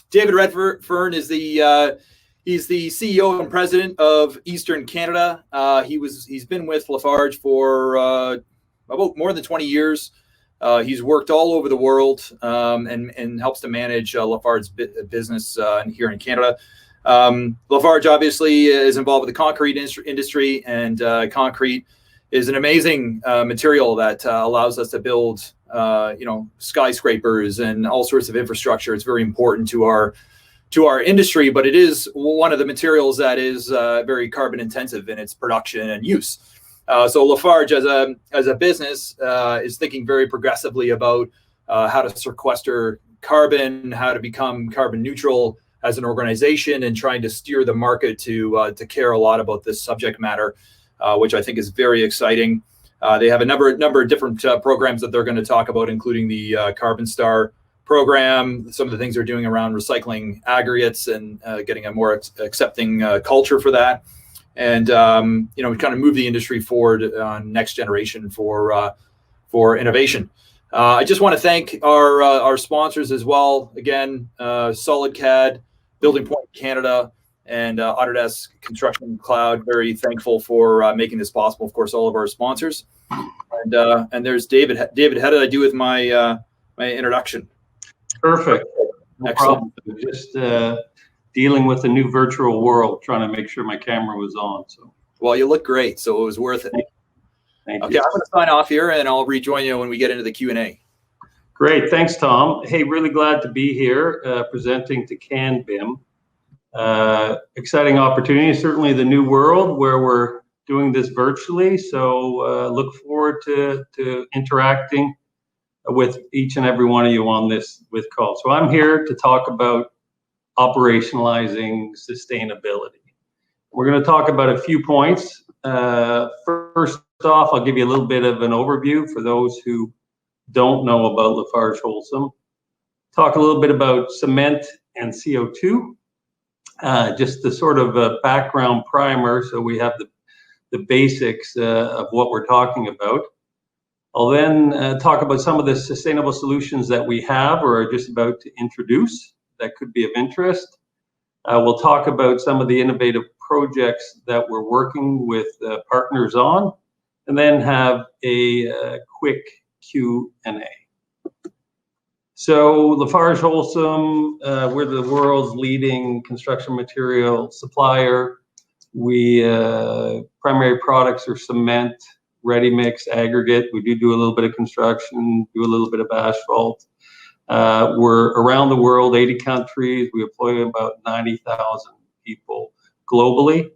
David Redfern is he's the CEO and president of Eastern Canada. He's been with Lafarge for about more than 20 years. He's worked all over the world and helps to manage Lafarge's business here in Canada. Lafarge obviously is involved with the concrete industry, and concrete is an amazing material that allows us to build skyscrapers and all sorts of infrastructure. It's very important to our industry, but it is one of the materials that is very carbon intensive in its production and use. So Lafarge as a business is thinking very progressively about how to sequester carbon, how to become carbon neutral as an organization, and trying to steer the market to care a lot about this subject matter, which I think is very exciting. They have a number of different programs that they're going to talk about, including the CarbonSTAR program, some of the things they're doing around recycling aggregates and getting a more accepting culture for that, and kind of move the industry forward on next generation for innovation. I just want to thank our sponsors as well. Again, SolidCAD, Building Point Canada, and Autodesk Construction Cloud. Very thankful for making this possible. Of course, all of our sponsors. And there's David. David, how did I do with my introduction? Perfect. No problem. Just dealing with the new virtual world, trying to make sure my camera was on. So. Well, you look great, so it was worth it. Thank you. Okay, I'm going to sign off here, and I'll rejoin you when we get into the Q&A. Great. Thanks, Tom. Hey, really glad to be here presenting to CanBIM. Exciting opportunity, certainly the new world where we're doing this virtually. So look forward to interacting with each and every one of you on this call. So I'm here to talk about operationalizing sustainability. We're going to talk about a few points. First off, I'll give you a little bit of an overview for those who don't know about LafargeHolcim. Talk a little bit about cement and CO2. Just the sort of background primer, so we have the basics of what we're talking about. I'll then talk about some of the sustainable solutions that we have or are just about to introduce that could be of interest. We'll talk about some of the innovative projects that we're working with partners on, and then have a quick Q&A. So LafargeHolcim, we're the world's leading construction material supplier. We primary products are cement, ready mix, aggregate. We do a little bit of construction, do a little bit of asphalt. We're around the world, 80 countries. We employ about 90,000 people globally.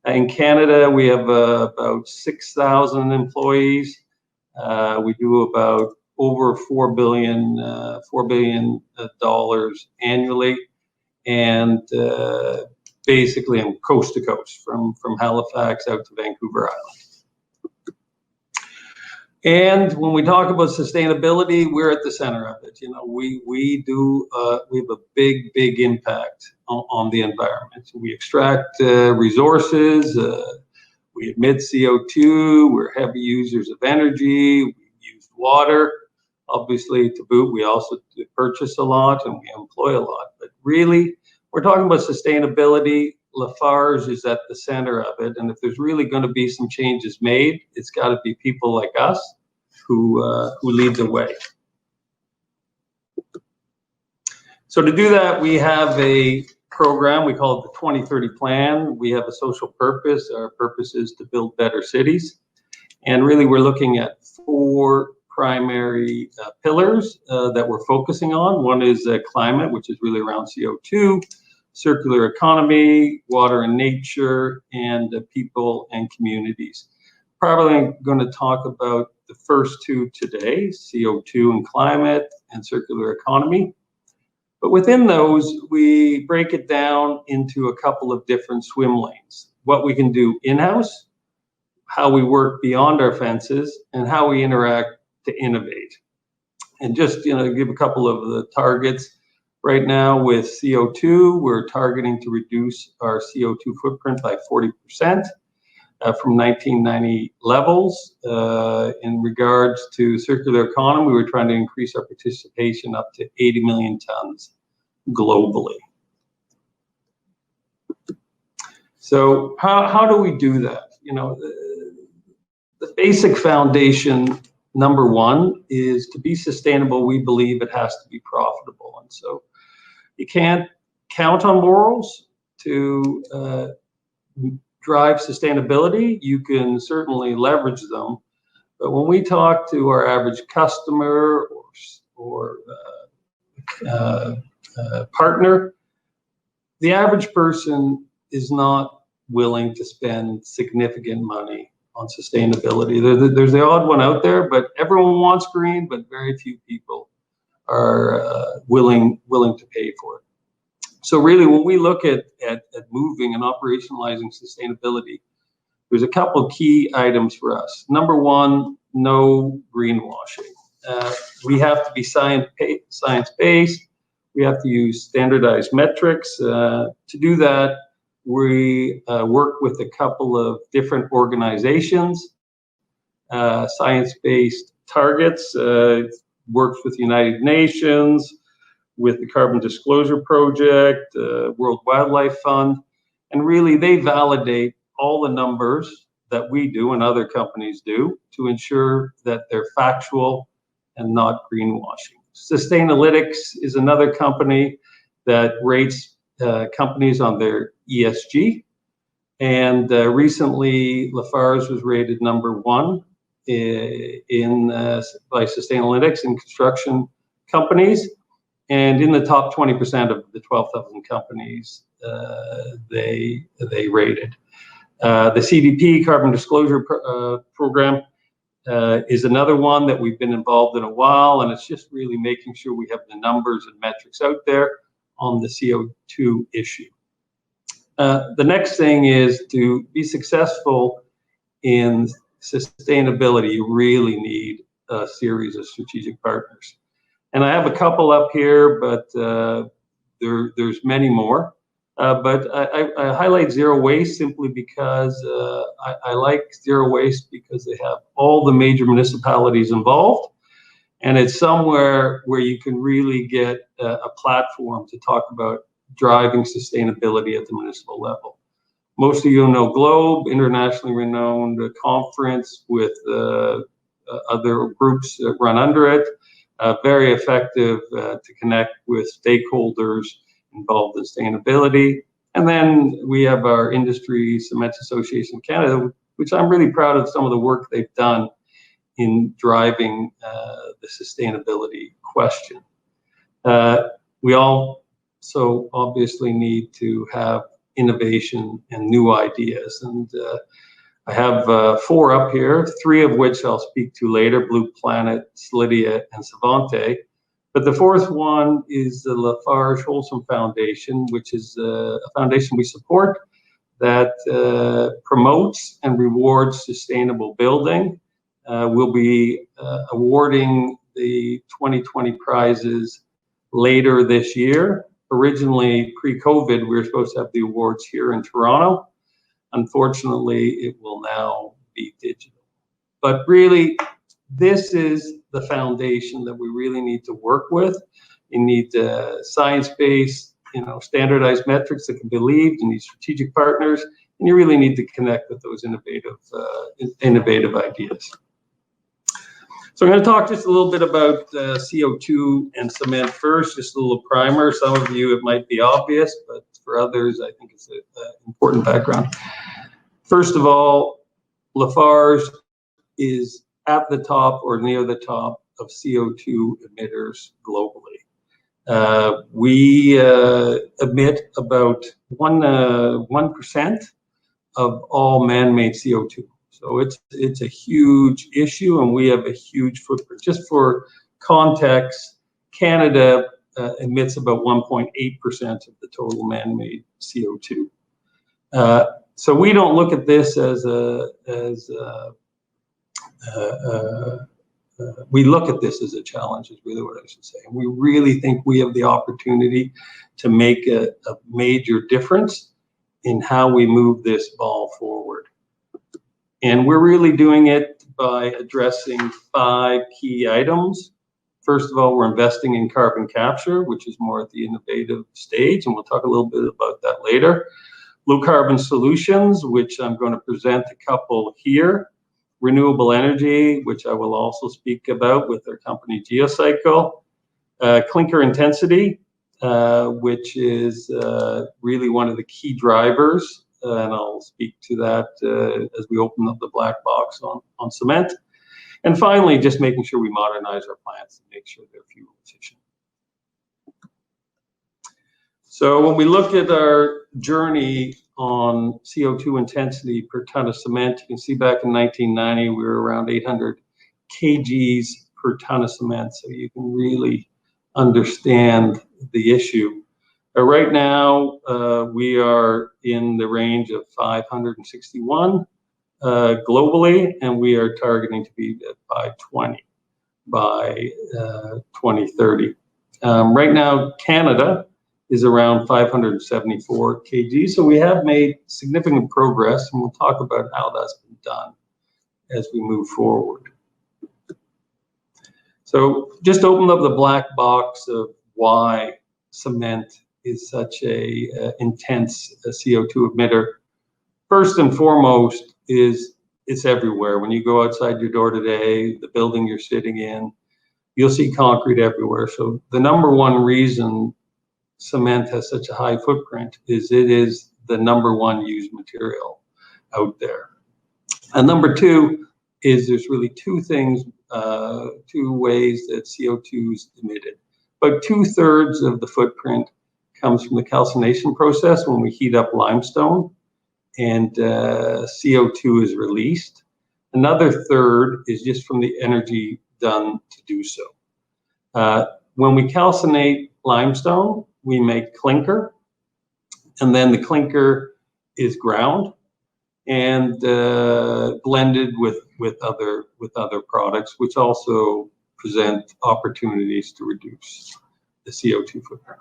In Canada, we have about 6,000 employees. We do about over $4 billion annually, and basically in coast to coast, from Halifax out to Vancouver Island. And when we talk about sustainability, we're at the center of it. We have a big impact on the environment. So we extract resources. We emit CO2. We're heavy users of energy. We use water, obviously, to boot. We also purchase a lot and we employ a lot. But really, we're talking about sustainability. Lafarge is at the center of it, and if there's really going to be some changes made, it's got to be people like us who lead the way. So to do that, we have a program. We call it the 2030 Plan. We have a social purpose. Our purpose is to build better cities, and really we're looking at 4 primary pillars that we're focusing on. One is climate, which is really around CO2. Circular economy, water and nature, and people and communities. Probably going to talk about the first 2 today, CO2 and climate and circular economy. But within those, we break it down into a couple of different swim lanes. What we can do in-house, how we work beyond our fences, and how we interact to innovate. And just give a couple of the targets. Right now with CO2, we're targeting to reduce our CO2 footprint by 40% from 1990 levels. In regards to circular economy, we're trying to increase our participation up to 80 million tons globally. So how do we do that? You know, the basic foundation, number one, is to be sustainable. We believe it has to be profitable, and so you can't count on laurels to drive sustainability. You can certainly leverage them, but when we talk to our average customer or partner, the average person is not willing to spend significant money on sustainability. There's the odd one out there, but everyone wants green, but very few people are willing to pay for it. So really, when we look at moving and operationalizing sustainability, there's a couple of key items for us. Number one, no greenwashing. We have to be science-based. We have to use standardized metrics. To do that, we work with a couple of different organizations. Science-based targets works with the United Nations, with the Carbon Disclosure Project, World Wildlife Fund, and really they validate all the numbers that we do and other companies do to ensure that they're factual and not greenwashing. Sustainalytics is another company that rates companies on their ESG, and recently Lafarge was rated number one by Sustainalytics in construction companies, and in the top 20% of the 12,000 companies they rated. The CDP, Carbon Disclosure Program, is another one that we've been involved in a while, and it's just really making sure we have the numbers and metrics out there on the CO2 issue. The next thing is, to be successful in sustainability, you really need a series of strategic partners. And I have a couple up here, but there's many more. But I highlight zero waste simply because I like zero waste because they have all the major municipalities involved, and it's somewhere where you can really get a platform to talk about driving sustainability at the municipal level. Most of you know Globe, internationally renowned conference with other groups that run under it. Very effective to connect with stakeholders involved in sustainability. And then we have our Industry Cement Association of Canada, which I'm really proud of some of the work they've done in driving the sustainability question. We also obviously need to have innovation and new ideas. And I have 4 up here, 3 of which I'll speak to later: BluePlanet, Cilia, and Savante. But the 4th one is the LafargeHolcim Foundation, which is a foundation we support that promotes and rewards sustainable building. We'll be awarding the 2020 prizes later this year. Originally, pre-COVID, we were supposed to have the awards here in Toronto. Unfortunately, it will now be digital. But really, this is the foundation that we really need to work with. You need science-based, standardized metrics that can be believed. You need strategic partners, and you really need to connect with those innovative ideas. So I'm going to talk just a little bit about CO2 and cement first, just a little primer. Some of you, it might be obvious, but for others, I think it's an important background. First of all, Lafarge is at the top or near the top of CO2 emitters globally. We emit about 1% of all man-made CO2. So it's a huge issue, and we have a huge footprint. Just for context, Canada emits about 1.8% of the total man-made CO2. So we don't look at this we look at this as a challenge, is really what I should say. And we really think we have the opportunity to make a major difference in how we move this ball forward. And we're really doing it by addressing 5 key items. First of all, we're investing in carbon capture, which is more at the innovative stage, and we'll talk a little bit about that later. Low carbon solutions, which I'm going to present a couple here. Renewable energy, which I will also speak about with our company Geocycle. Clinker intensity, which is really one of the key drivers, and I'll speak to that as we open up the black box on cement. And finally, just making sure we modernize our plants and make sure they're fuel efficient. So when we look at our journey on CO2 intensity per ton of cement, you can see back in 1990, we were around 800 kgs per ton of cement. So you can really understand the issue. Right now, we are in the range of 561 globally, and we are targeting to be at 520 by 2030. Right now, Canada is around 574 kg, so we have made significant progress, and we'll talk about how that's been done as we move forward. So just open up the black box of why cement is such a intense CO2 emitter. First and foremost is it's everywhere. When you go outside your door today, the building you're sitting in, you'll see concrete everywhere. So the number one reason cement has such a high footprint is it is the number one used material out there. And number two is there's really two things, two ways that CO2 is emitted. About 2/3 of the footprint comes from the calcination process when we heat up limestone and CO2 is released. Another third is just from the energy done to do so. When we calcinate limestone, we make clinker, and then the clinker is ground and blended with other products, which also present opportunities to reduce the CO2 footprint.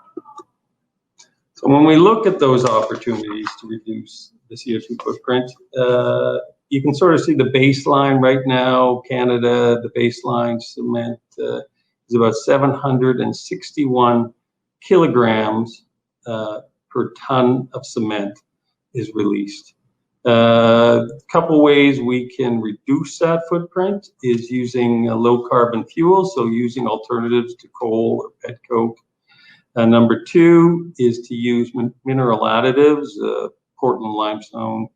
So when we look at those opportunities to reduce the CO2 footprint, you can sort of see the baseline right now. Canada, the baseline cement is about 761 kilograms per ton of cement is released. A couple ways we can reduce that footprint is using low carbon fuels, so using alternatives to coal or petcoke. Number two is to use mineral additives, Portland limestone,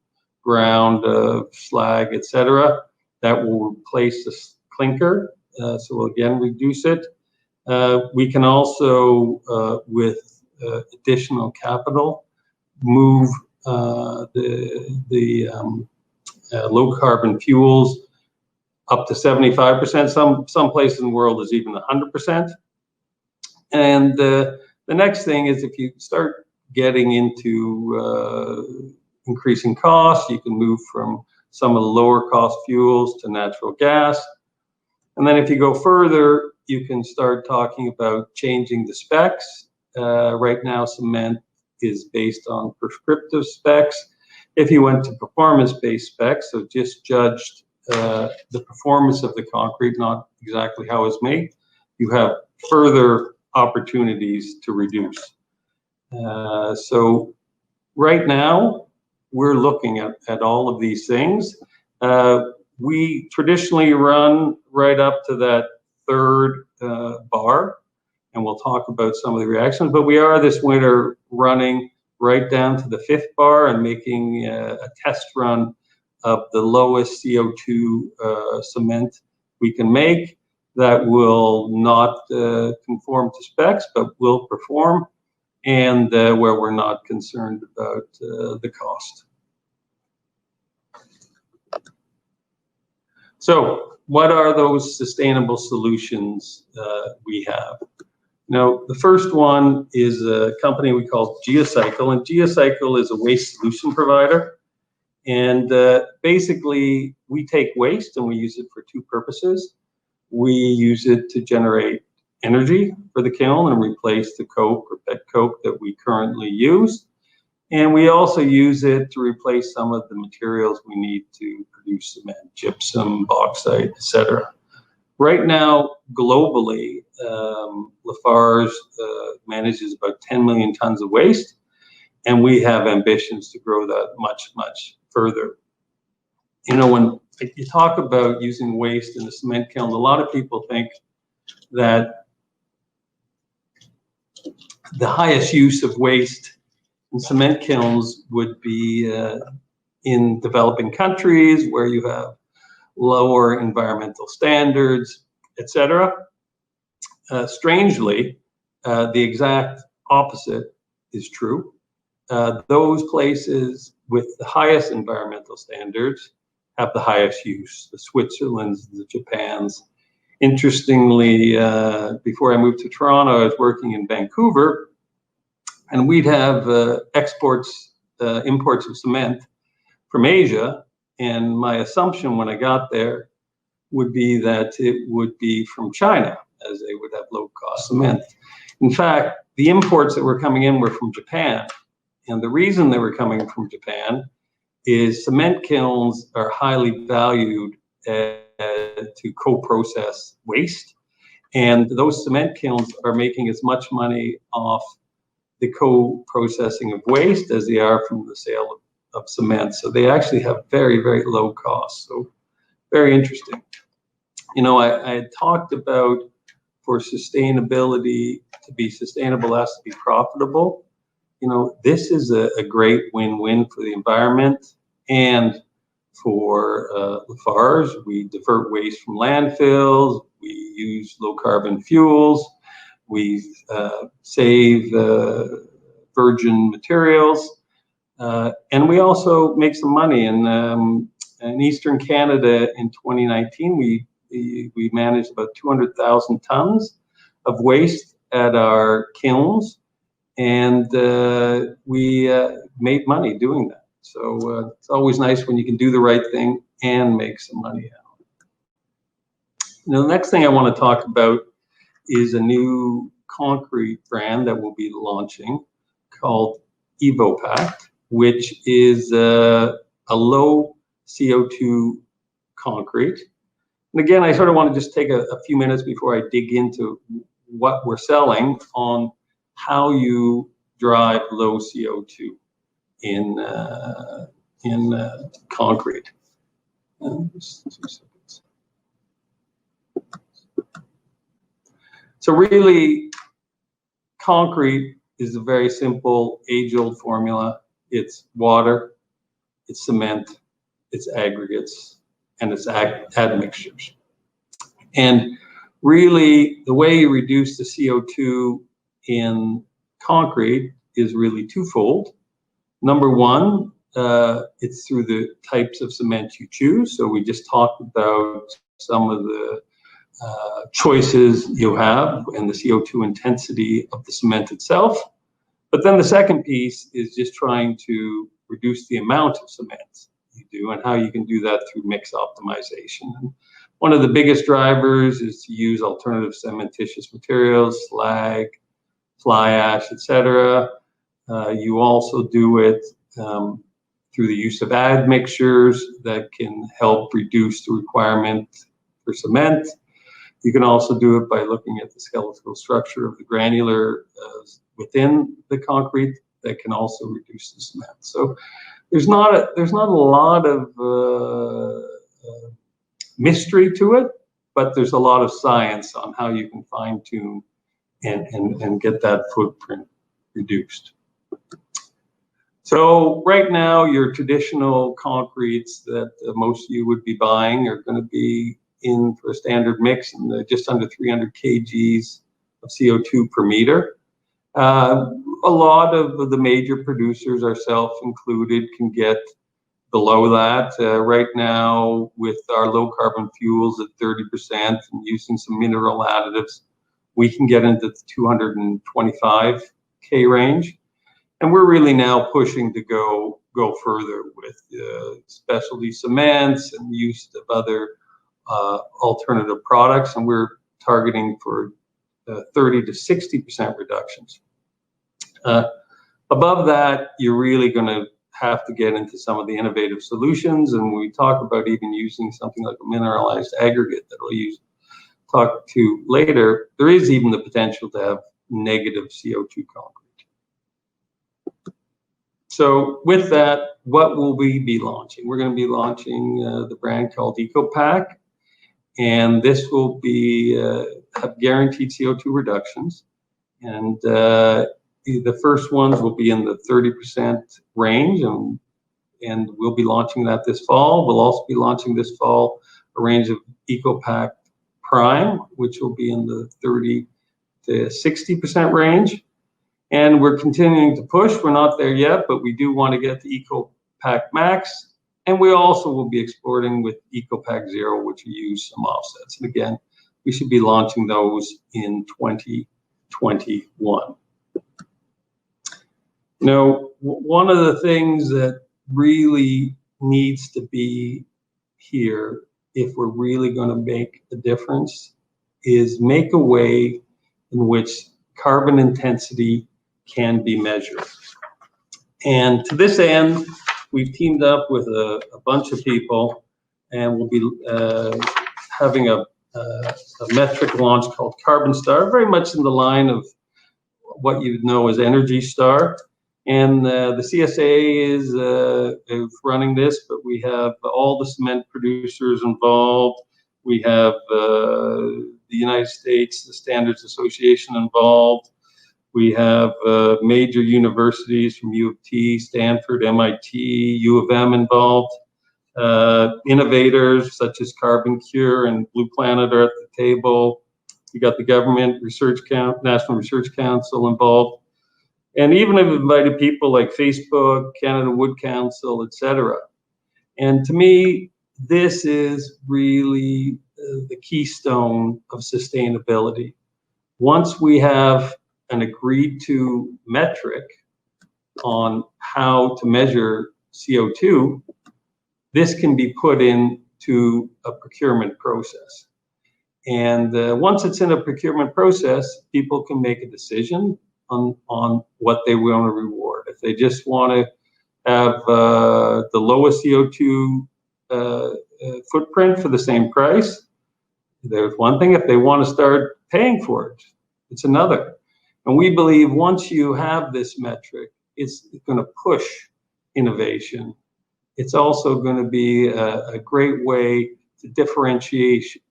ground, slag, etc. That will replace the clinker, so we'll again reduce it. We can also, with additional capital, move the low carbon fuels up to 75%. Some places in the world is even 100%. And the next thing is if you start getting into increasing costs, you can move from some of the lower cost fuels to natural gas. And then if you go further, you can start talking about changing the specs. Right now, cement is based on prescriptive specs. If you went to performance-based specs, so just judged the performance of the concrete, not exactly how it's made, you have further opportunities to reduce. So right now, we're looking at all of these things. We traditionally run right up to that third bar, and we'll talk about some of the reactions, but we are this winter running right down to the fifth bar and making a test run of the lowest CO2 cement we can make that will not conform to specs, but will perform, and where we're not concerned about the cost. So what are those sustainable solutions we have? Now, the first one is a company we call Geocycle, and Geocycle is a waste solution provider. And basically, we take waste and we use it for two purposes. We use it to generate energy for the kiln and replace the coke or petcoke that we currently use. And we also use it to replace some of the materials we need to produce cement, gypsum, bauxite, etc. Right now, globally, Lafarge manages about 10 million tons of waste, and we have ambitions to grow that much, much further. You know, when you talk about using waste in the cement kiln, a lot of people think that the highest use of waste in cement kilns would be in developing countries where you have lower environmental standards, etc. Strangely, the exact opposite is true. Those places with the highest environmental standards have the highest use, the Switzerlands, the Japans. Interestingly, before I moved to Toronto, I was working in Vancouver, and we'd have imports of cement from Asia, and my assumption when I got there would be that it would be from China, as they would have low-cost cement. In fact, the imports that were coming in were from Japan, and the reason they were coming from Japan is cement kilns are highly valued to co-process waste, and those cement kilns are making as much money off the co-processing of waste as they are from the sale of cement. So they actually have very, very low costs. So very interesting. You know, I had talked about for sustainability to be sustainable has to be profitable. You know, this is a great win-win for the environment and for Lafarge. We divert waste from landfills, we use low carbon fuels, we save virgin materials, and we also make some money. In Eastern Canada in 2019, we managed about 200,000 tons of waste at our kilns, and we made money doing that. So it's always nice when you can do the right thing and make some money out of it. Now, the next thing I want to talk about is a new concrete brand that we'll be launching called Evopact, which is a low CO2 concrete. And again, I sort of want to just take a few minutes before I dig into what we're selling on how you drive low CO2 in concrete. So really, concrete is a very simple age-old formula. It's water, it's cement, it's aggregates, and it's admixtures. And really, the way you reduce the CO2 in concrete is really twofold. Number one, it's through the types of cement you choose. So we just talked about some of the choices you have and the CO2 intensity of the cement itself. But then the second piece is just trying to reduce the amount of cement you do and how you can do that through mix optimization. And one of the biggest drivers is to use alternative cementitious materials, slag, fly ash, etc. You also do it through the use of admixtures that can help reduce the requirement for cement. You can also do it by looking at the skeletal structure of the granular within the concrete that can also reduce the cement. So there's not a lot of mystery to it, but there's a lot of science on how you can fine tune and get that footprint reduced. So right now, your traditional concretes that most of you would be buying are going to be in for a standard mix and just under 300 kgs of CO2 per meter. A lot of the major producers, ourselves included, can get below that. Right now, with our low carbon fuels at 30% and using some mineral additives, we can get into the 225K range. And we're really now pushing to go further with specialty cements and use of other alternative products. And we're targeting for 30 to 60% reductions. Above that, you're really going to have to get into some of the innovative solutions. And we talk about even using something like a mineralized aggregate that will use talk to later, there is even the potential to have negative CO2 concrete. So with that, what will we be launching? We're going to be launching the brand called EcoPack, and this will be have guaranteed CO2 reductions. And the first ones will be in the 30% range, and we'll be launching that this fall. We'll also be launching this fall a range of EcoPack Prime, which will be in the 30 to 60% range. And we're continuing to push. We're not there yet, but we do want to get the EcoPack Max. And we also will be exploring with EcoPack Zero, which will use some offsets. And again, we should be launching those in 2021. Now, one of the things that really needs to be here, if we're really going to make a difference, is make a way in which carbon intensity can be measured. And to this end, we've teamed up with a bunch of people, and we'll be having a metric launch called CarbonSTAR, very much in the line of what you know as Energy Star. And the CSA is running this, but we have all the cement producers involved. We have the United States, the Standards Association involved. We have major universities from U of T, Stanford, MIT, U of M involved. Innovators such as CarbonCure and BluePlanet are at the table. We got the government National Research Council involved. And even have invited people like Facebook, Canada Wood Council, etc. And to me, this is really the keystone of sustainability. Once we have an agreed to metric on how to measure CO2, this can be put into a procurement process. And once it's in a procurement process, people can make a decision on what they want to reward. If they just want to have the lowest CO2 footprint for the same price, there's one thing. If they want to start paying for it, it's another. And we believe once you have this metric, it's going to push innovation. It's also going to be a great way to differentiate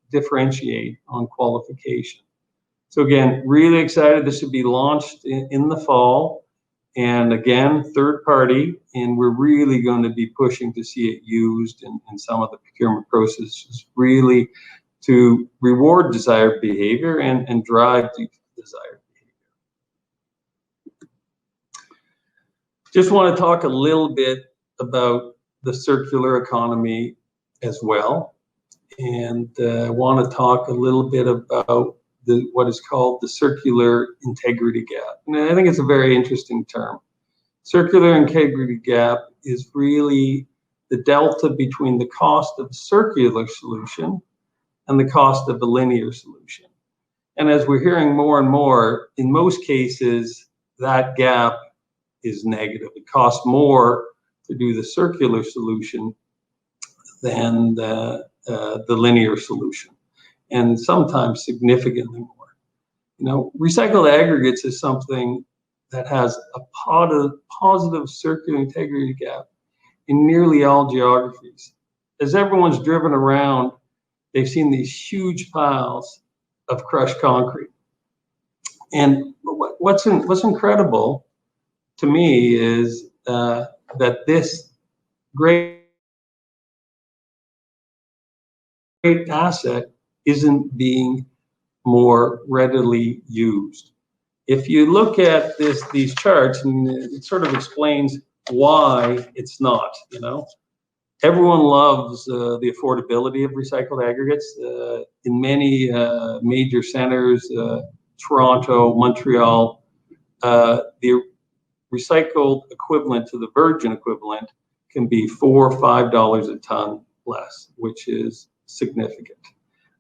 on qualification. So again, really excited. This should be launched in the fall. And again, third party, and we're really going to be pushing to see it used in some of the procurement processes, really to reward desired behavior and drive desired behavior. Just want to talk a little bit about the circular economy as well. And I want to talk a little bit about what is called the circular integrity gap. And I think it's a very interesting term. Circular integrity gap is really the delta between the cost of a circular solution and the cost of a linear solution. And as we're hearing more and more, in most cases, that gap is negative. It costs more to do the circular solution than the linear solution, and sometimes significantly more. You know, recycled aggregates is something that has a positive circular integrity gap in nearly all geographies. As everyone's driven around, they've seen these huge piles of crushed concrete. And what's incredible to me is that this great asset isn't being more readily used. If you look at these charts, and it sort of explains why it's not, you know. Everyone loves the affordability of recycled aggregates. In many major centers, Toronto, Montreal, the recycled equivalent to the virgin equivalent can be $4 or $5 a ton less, which is significant.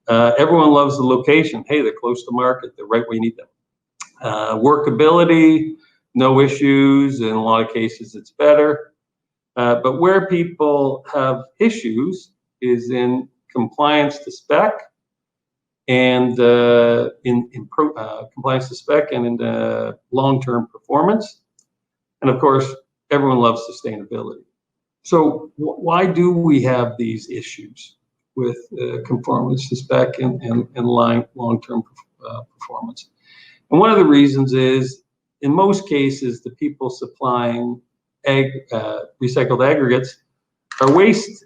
Everyone loves the location. Hey, they're close to market. They're right where you need them. Workability, no issues. In a lot of cases, it's better. But where people have issues is in compliance to spec and in compliance to spec and in long-term performance. And of course, everyone loves sustainability. So why do we have these issues with conformance to spec and long-term performance? And one of the reasons is, in most cases, the people supplying recycled aggregates are waste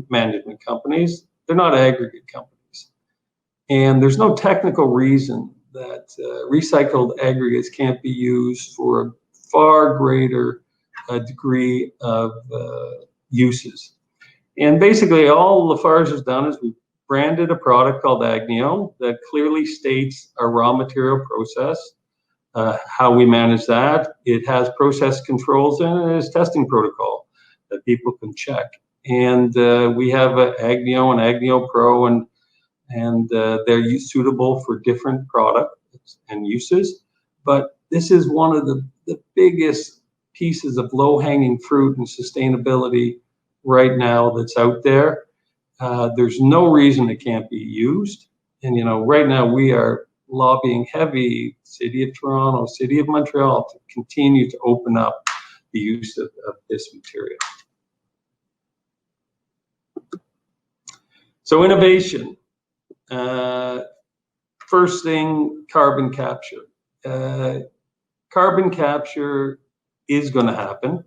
management companies. They're not aggregate companies. And there's no technical reason that recycled aggregates can't be used for a far greater degree of uses. And basically all Lafarge has done is we've branded a product called Aggneo that clearly states our raw material process, how we manage that. It has process controls in it, and it's testing protocol that people can check. And we have Aggneo and Aggneo Pro, and they're suitable for different products and uses. But this is one of the biggest pieces of low-hanging fruit and sustainability right now that's out there. There's no reason it can't be used. And, you know, right now we are lobbying heavy, City of Toronto, City of Montreal, to continue to open up the use of this material. So innovation. First thing, carbon capture. Carbon capture is going to happen,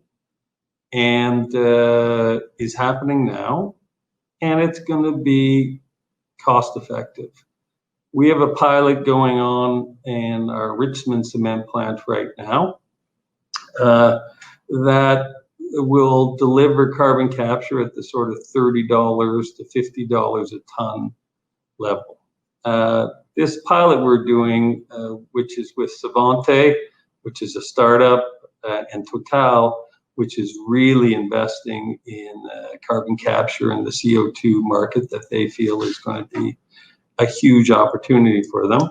and is happening now, and it's going to be cost effective. We have a pilot going on in our Richmond cement plant right now that will deliver carbon capture at the sort of $30 to $50 a ton level. This pilot we're doing, which is with Savante, which is a startup, and Total, which is really investing in carbon capture and the CO2 market that they feel is going to be a huge opportunity for them,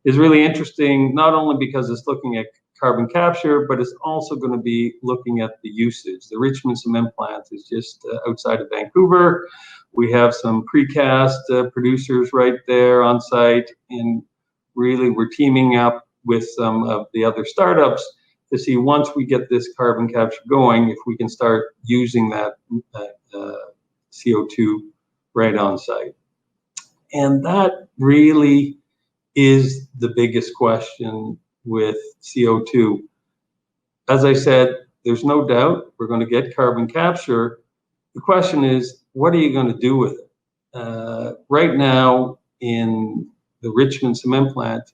is really interesting, not only because it's looking at carbon capture, but it's also going to be looking at the usage. The Richmond cement plant is just outside of Vancouver. We have some precast producers right there on site, and really we're teaming up with some of the other startups to see, once we get this carbon capture going, if we can start using that CO2 right on site. And that really is the biggest question with CO2. As I said, there's no doubt we're going to get carbon capture. The question is, what are you going to do with it? Right now in the Richmond cement plant,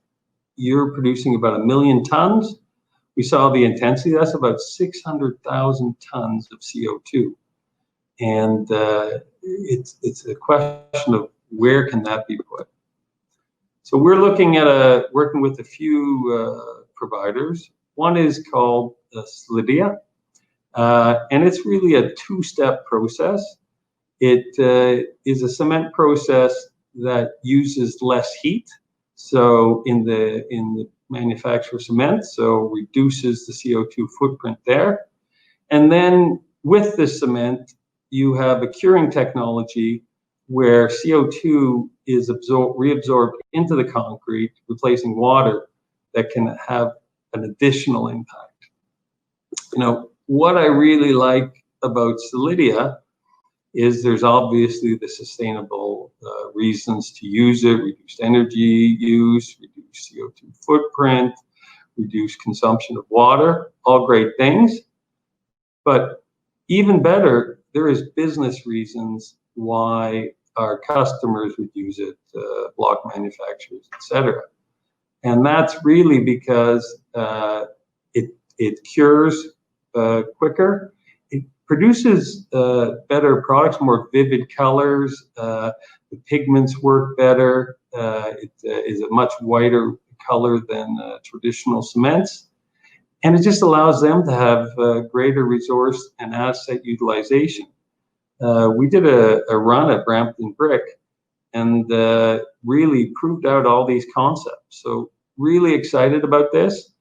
you're producing about 1 million tons. We saw the intensity, that's about 600,000 tons of CO2. And it's a question of where can that be put? So we're looking at working with a few providers. One is called Cilia, and it's really a two-step process. It is a cement process that uses less heat, so in the manufacture of cement, so reduces the CO2 footprint there. And then with the cement, you have a curing technology where CO2 is reabsorbed into the concrete, replacing water, that can have an additional impact. You know, what I really like about Cilia is there's obviously the sustainable reasons to use it: reduced energy use, reduced CO2 footprint, reduced consumption of water, all great things. But even better, there is business reasons why our customers would use it, block manufacturers, etc. And that's really because it cures quicker. It produces better products, more vivid colors. The pigments work better. It is a much whiter color than traditional cements. And it just allows them to have greater resource and asset utilization. We did a run at Brampton Brick and really proved out all these concepts. So really excited about this.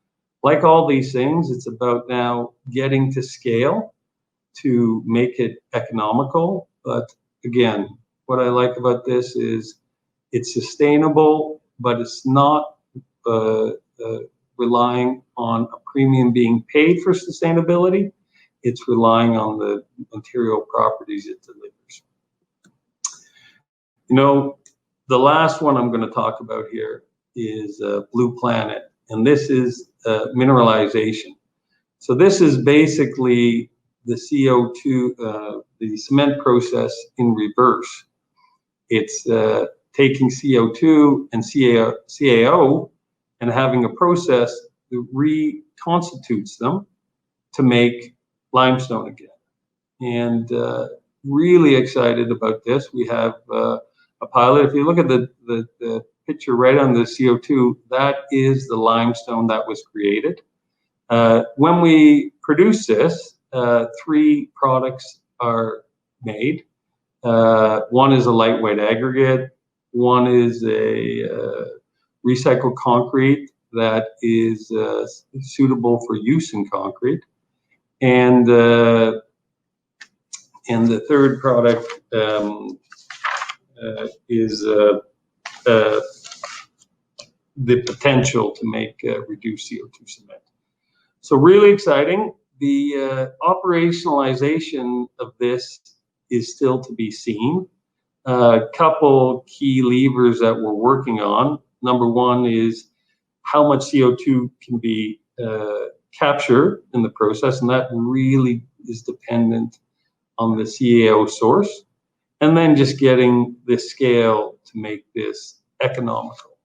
Like all these things, it's about now getting to scale to make it economical. But again, what I like about this is It's sustainable, but it's not relying on a premium being paid for sustainability. It's relying on the material properties it delivers. You know, the last one I'm going to talk about here is BluePlanet, and this is mineralization. So this is basically the CO2, the cement process in reverse. It's taking CO2 and CaO and having a process that reconstitutes them to make limestone again. And really excited about this. We have a pilot. If you look at the picture right on the CO2, that is the limestone that was created. When we produce this, 3 products are made. One is a lightweight aggregate. One is a recycled concrete that is suitable for use in concrete. And the third product is the potential to make reduced CO2 cement. So really exciting. The operationalization of this is still to be seen. A couple key levers that we're working on. Number one is how much CO2 can be captured in the process, and that really is dependent on the CaO source, and then just getting the scale to make this economical.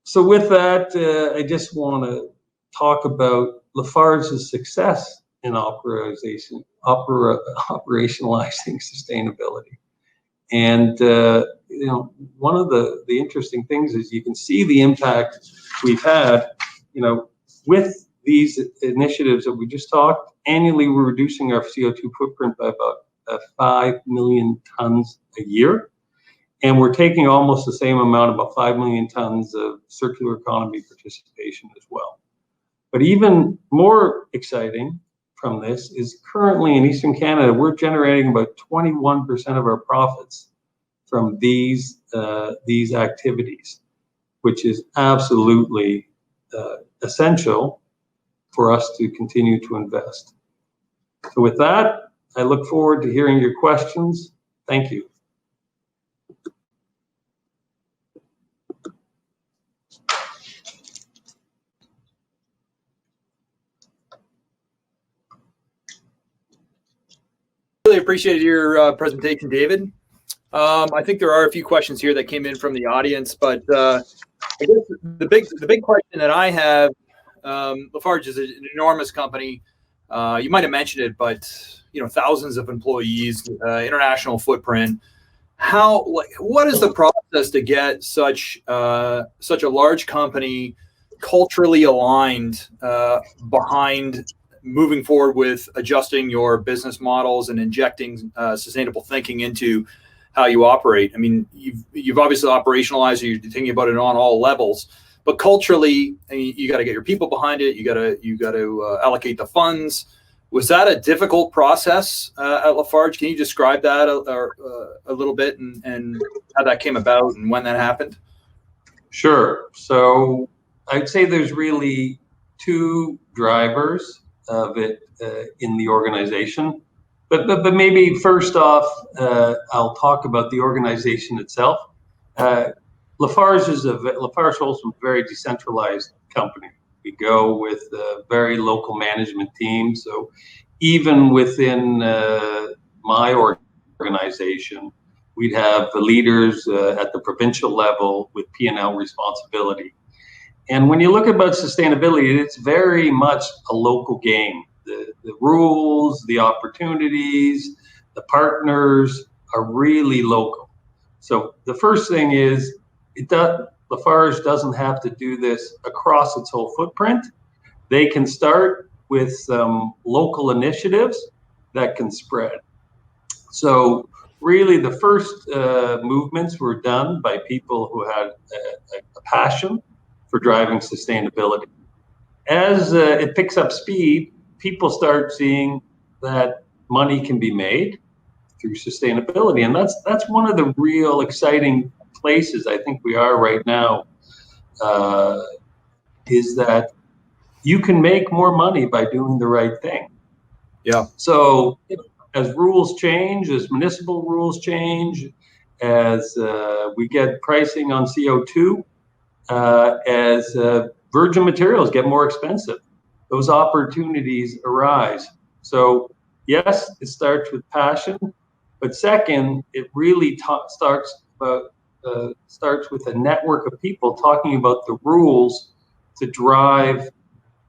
So with that, I just want to talk about Lafarge's success in operationalizing sustainability. And you know, one of the interesting things is you can see the impact we've had, you know, with these initiatives that we just talked. Annually, we're reducing our CO2 footprint by about 5 million tons a year. And we're taking almost the same amount, about 5 million tons of circular economy participation as well. But even more exciting from this is currently in Eastern Canada, we're generating about 21% of our profits from these activities, which is absolutely essential for us to continue to invest. So with that, I look forward to hearing your questions. Thank you. Really appreciated your presentation, David. I think there are a few questions here that came in from the audience, but I guess the big question that I have, Lafarge is an enormous company. You might have mentioned it, but you know, thousands of employees, international footprint. What is the process to get such a large company culturally aligned behind moving forward with adjusting your business models and injecting sustainable thinking into how you operate? I mean, you've obviously operationalized, you're thinking about it on all levels, but culturally, I mean, you got to get your people behind it. You got to allocate the funds. Was that a difficult process at Lafarge? Can you describe that a little bit and how that came about and when that happened? Sure. So I'd say there's really 2 drivers of it in the organization. But maybe first off, I'll talk about the organization itself. LafargeHolcim is a very decentralized company. We go with a very local management team. So even within my organization, we'd have the leaders at the provincial level with P&L responsibility. And when you look about sustainability, it's very much a local game. The rules, the opportunities, the partners are really local. So the first thing is, Lafarge doesn't have to do this across its whole footprint. They can start with some local initiatives that can spread. So really the first movements were done by people who had a passion for driving sustainability. As it picks up speed, people start seeing that money can be made through sustainability. And that's one of the real exciting places I think we are right now, is that you can make more money by doing the right thing. Yeah. So as rules change, as municipal rules change, as we get pricing on CO2, as virgin materials get more expensive, those opportunities arise. So yes, it starts with passion, but second, it really starts with a network of people talking about the rules to drive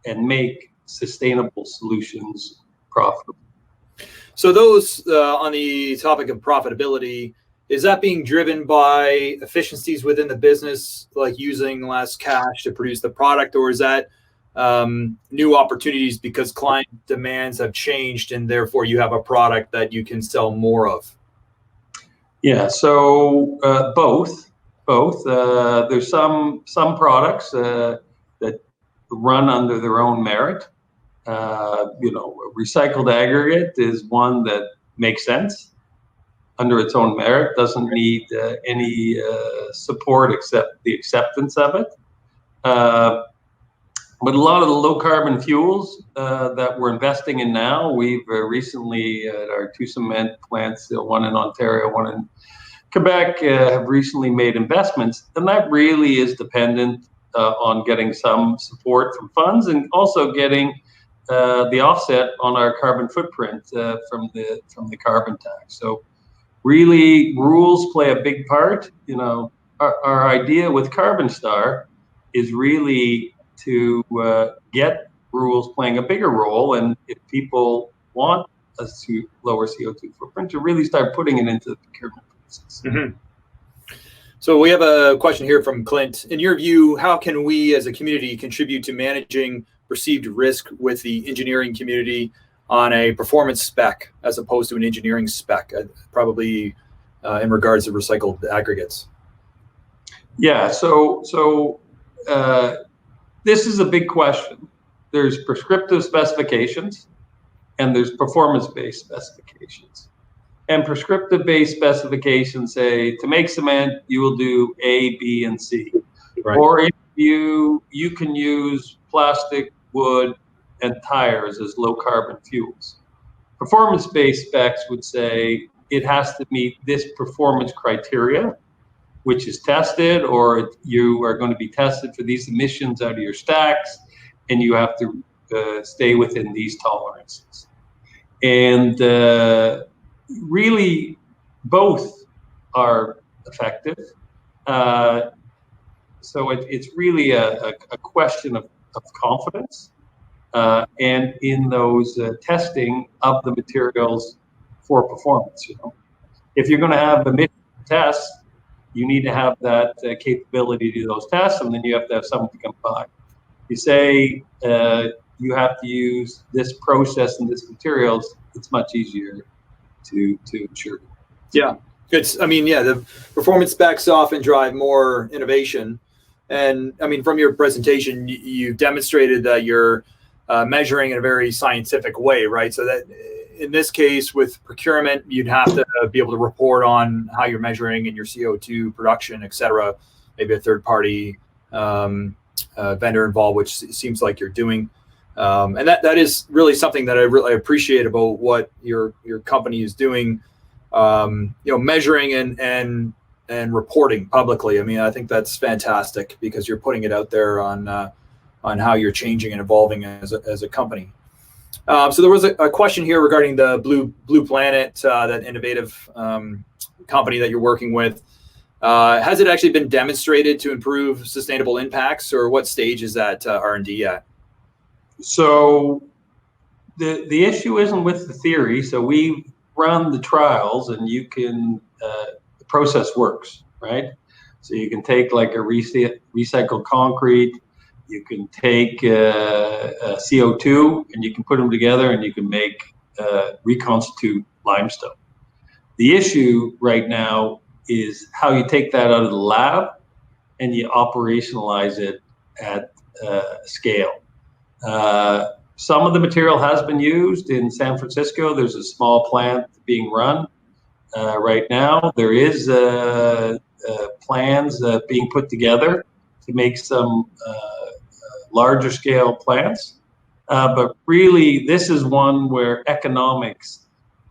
and make sustainable solutions profitable. So those on the topic of profitability, is that being driven by efficiencies within the business, like using less cash to produce the product, or is that new opportunities because client demands have changed and therefore you have a product that you can sell more of? Yeah, so both. There's some products that run under their own merit. Recycled aggregate is one that makes sense under its own merit, doesn't need any support except the acceptance of it. But a lot of the low carbon fuels that we're investing in now, we've recently at our two cement plants, one in Ontario, one in Quebec, have recently made investments, and that really is dependent on getting some support from funds and also getting the offset on our carbon footprint from the carbon tax. So really, rules play a big part. Our idea with CarbonSTAR is really to get rules playing a bigger role, and if people want us to lower CO2 footprint, to really start putting it into the procurement process. Mm-hmm. So we have a question here from Clint. In your view, how can we as a community contribute to managing perceived risk with the engineering community on a performance spec as opposed to an engineering spec, probably in regards to recycled aggregates? Yeah, so this is a big question. There's prescriptive specifications and there's performance-based specifications. And prescriptive-based specifications say, to make cement, you will do A, B, and C. Right. Or if you can use plastic, wood, and tires as low-carbon fuels. Performance-based specs would say it has to meet this performance criteria, which is tested, or you are going to be tested for these emissions out of your stacks, and you have to stay within these tolerances. And really, both are effective. So it's really a question of confidence and in those testing of the materials for performance. If you're going to have emission tests, you need to have that capability to do those tests, and then you have to have someone to come by. You say you have to use this process and this materials, it's much easier to ensure. Yeah, the performance specs often drive more innovation. And I mean, from your presentation, you demonstrated that you're measuring in a very scientific way, right? So that in this case with procurement, you'd have to be able to report on how you're measuring in your CO2 production, et cetera, maybe a third party vendor involved, which seems like you're doing. And that is really something that I really appreciate about what your company is doing, measuring and reporting publicly. I mean, I think that's fantastic because you're putting it out there on how you're changing and evolving as a company. So there was a question here regarding the BluePlanet, that innovative company that you're working with. Has it actually been demonstrated to improve sustainable impacts, or what stage is that R&D at? So the issue isn't with the theory. So we run the trials, and you can the process works, right? So you can take like a recycled concrete, you can take CO2, and you can put them together, and you can make reconstitute limestone. The issue right now is how you take that out of the lab and you operationalize it at scale. Some of the material has been used in San Francisco. There's a small plant being run right now. There is plans being put together to make some larger scale plants. But really, this is one where economics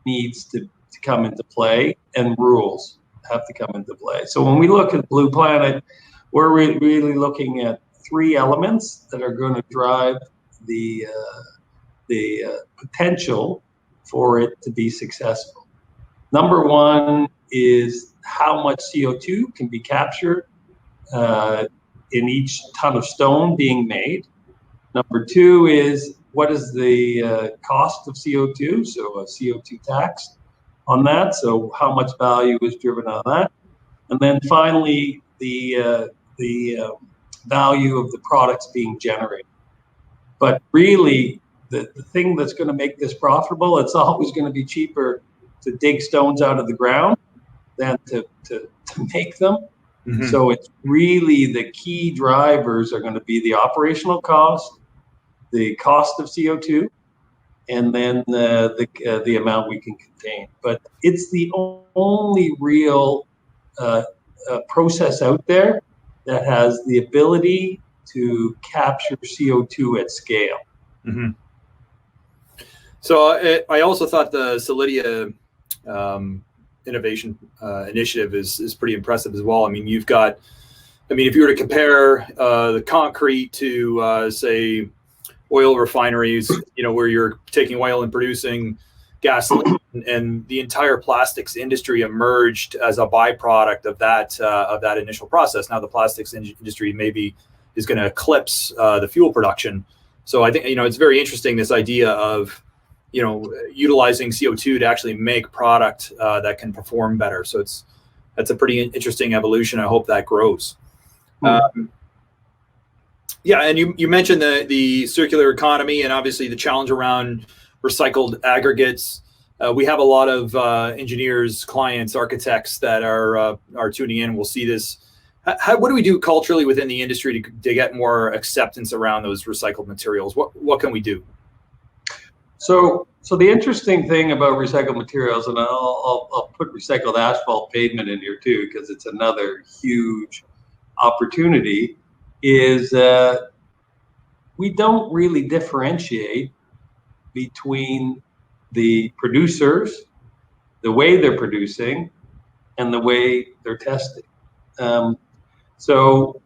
needs to come into play and rules have to come into play. So when we look at BluePlanet, we're really looking at three elements that are going to drive the potential for it to be successful. Number one is how much CO2 can be captured in each ton of stone being made. Number two is what is the cost of CO2, so a CO2 tax on that, so how much value is driven on that. And then finally, the value of the products being generated. But really, the thing that's going to make this profitable, it's always going to be cheaper to dig stones out of the ground than to make them. Mm-hmm. So it's really the key drivers are going to be the operational cost, the cost of CO2, and then the amount we can contain. But it's the only real process out there that has the ability to capture CO2 at scale. Mm-hmm. So I also thought the Cilia Innovation initiative is pretty impressive as well. I mean, if you were to compare the concrete to say oil refineries, where you're taking oil and producing gasoline, and the entire plastics industry emerged as a byproduct of that initial process. Now the plastics industry maybe is going to eclipse the fuel production. So I think it's very interesting, this idea of utilizing CO2 to actually make product that can perform better. So that's a pretty interesting evolution. I hope that grows. Yeah, and you mentioned the circular economy and obviously the challenge around recycled aggregates. We have a lot of engineers, clients, architects that are tuning in. We'll see this. What do we do culturally within the industry to get more acceptance around those recycled materials? What can we do? So the interesting thing about recycled materials, and I'll put recycled asphalt pavement in here too, because it's another huge opportunity, is we don't really differentiate between the producers, the way they're producing, and the way they're testing. So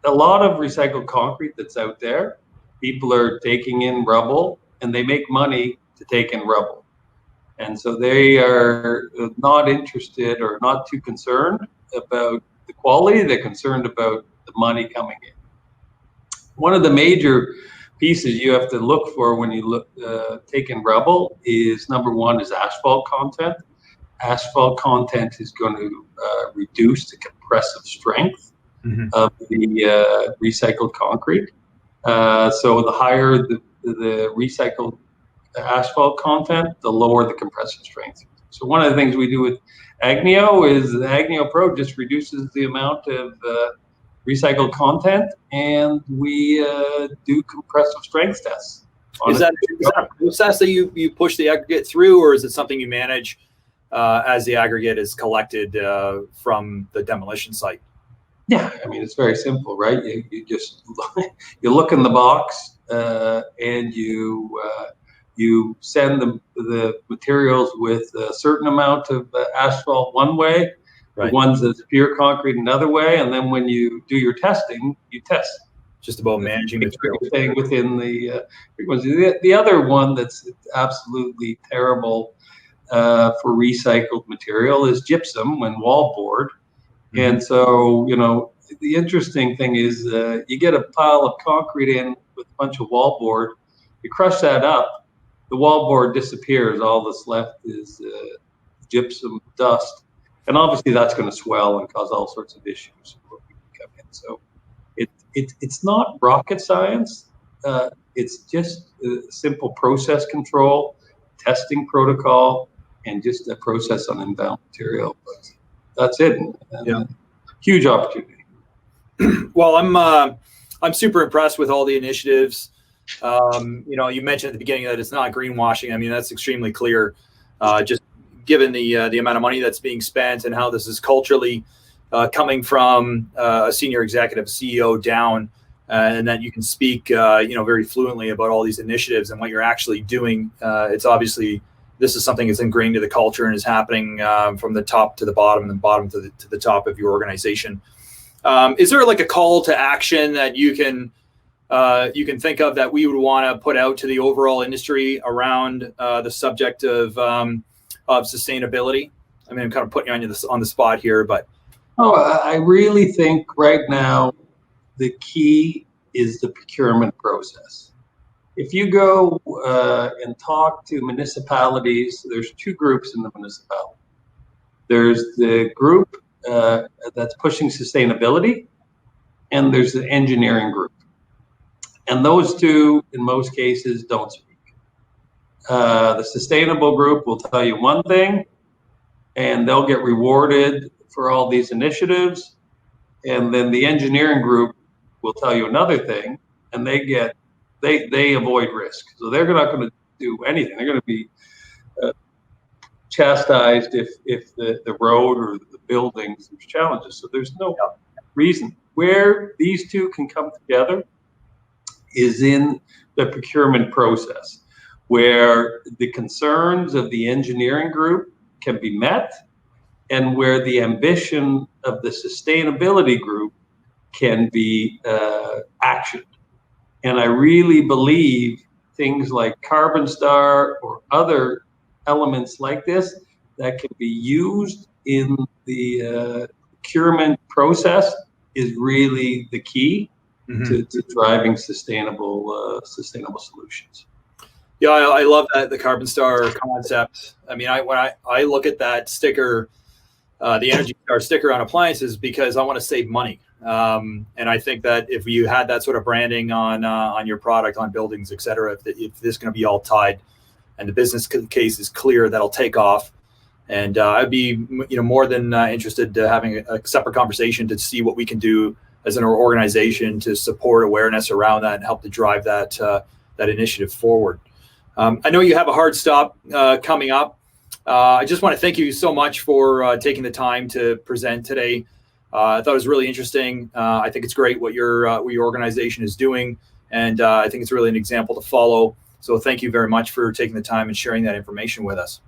a lot of recycled concrete that's out there, people are taking in rubble, and they make money to take in rubble. And so they are not interested or not too concerned about the quality, they're concerned about the money coming in. One of the major pieces you have to look for when you take in rubble is, number one, is asphalt content. Asphalt content is going to reduce the compressive strength of the recycled concrete. So the higher the recycled asphalt content, the lower the compressive strength. So one of the things we do with Aggneo is the Aggneo Pro just reduces the amount of recycled content, and we do compressive strength tests. Is that a process that you push the aggregate through, or is it something you manage as the aggregate is collected from the demolition site? Yeah, I mean, it's very simple, right? You just you look in the box and you send the materials with a certain amount of asphalt one way, right, the ones that's pure concrete another way, and then when you do your testing, you test. Just about managing material. Staying within the frequency. The other one that's absolutely terrible for recycled material is gypsum and wallboard. And so, the interesting thing is you get a pile of concrete in with a bunch of wallboard, you crush that up, the wallboard disappears, all that's left is gypsum dust. And obviously that's going to swell and cause all sorts of issues when we come in. So it's not rocket science, it's just a simple process control, testing protocol, and just a process on inbound material. But that's it. Huge opportunity. Well, I'm super impressed with all the initiatives. You mentioned at the beginning that it's not greenwashing. I mean, that's extremely clear. Just given the amount of money that's being spent and how this is culturally coming from a senior executive CEO down, and that you can speak very fluently about all these initiatives and what you're actually doing. It's obviously, this is something that's ingrained to the culture and is happening from the top to the bottom and bottom to the top of your organization. Is there like a call to action that you can think of that we would want to put out to the overall industry around the subject of sustainability? I mean, I'm kind of putting you on the spot here, but. Oh, I really think right now the key is the procurement process. If you go and talk to municipalities, there's two groups in the municipality. There's the group that's pushing sustainability, and there's the engineering group. And those two, in most cases, don't speak. The sustainable group will tell you one thing, and they'll get rewarded for all these initiatives. And then the engineering group will tell you another thing, and they avoid risk. So they're not going to do anything. They're going to be chastised if the road or the buildings, there's challenges. So there's no reason. Where these two can come together is in the procurement process, where the concerns of the engineering group can be met, and where the ambition of the sustainability group can be actioned. And I really believe things like CarbonSTAR or other elements like this that can be used in the procurement process is really the key to driving sustainable solutions. Yeah, I love that, the CarbonSTAR concept. I mean, when I look at that sticker, the Energy Star sticker on appliances, because I want to save money. And I think that if you had that sort of branding on your product, on buildings, et cetera, if this is going to be all tied and the business case is clear, that'll take off. And I'd be more than interested to having a separate conversation to see what we can do as an organization to support awareness around that and help to drive that initiative forward. I know you have a hard stop coming up. I just want to thank you so much for taking the time to present today. I thought it was really interesting. I think it's great what your organization is doing, and I think it's really an example to follow. So thank you very much for taking the time and sharing that information with us.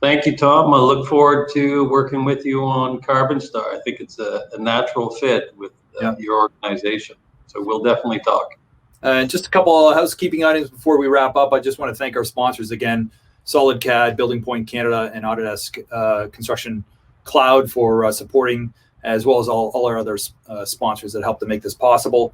Thank you, Tom. I look forward to working with you on CarbonSTAR. I think it's a natural fit with your organization. So we'll definitely talk. And just a couple of housekeeping items before we wrap up. I just want to thank our sponsors again, SolidCAD, Building Point Canada, and Autodesk Construction Cloud for supporting, as well as all our other sponsors that help to make this possible.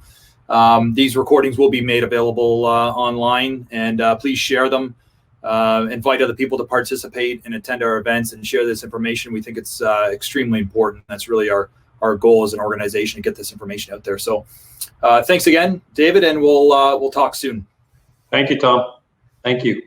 These recordings will be made available online, and please share them. Invite other people to participate and attend our events and share this information. We think it's extremely important. That's really our goal as an organization, to get this information out there. So thanks again, David, and we'll talk soon. Thank you, Tom. Thank you.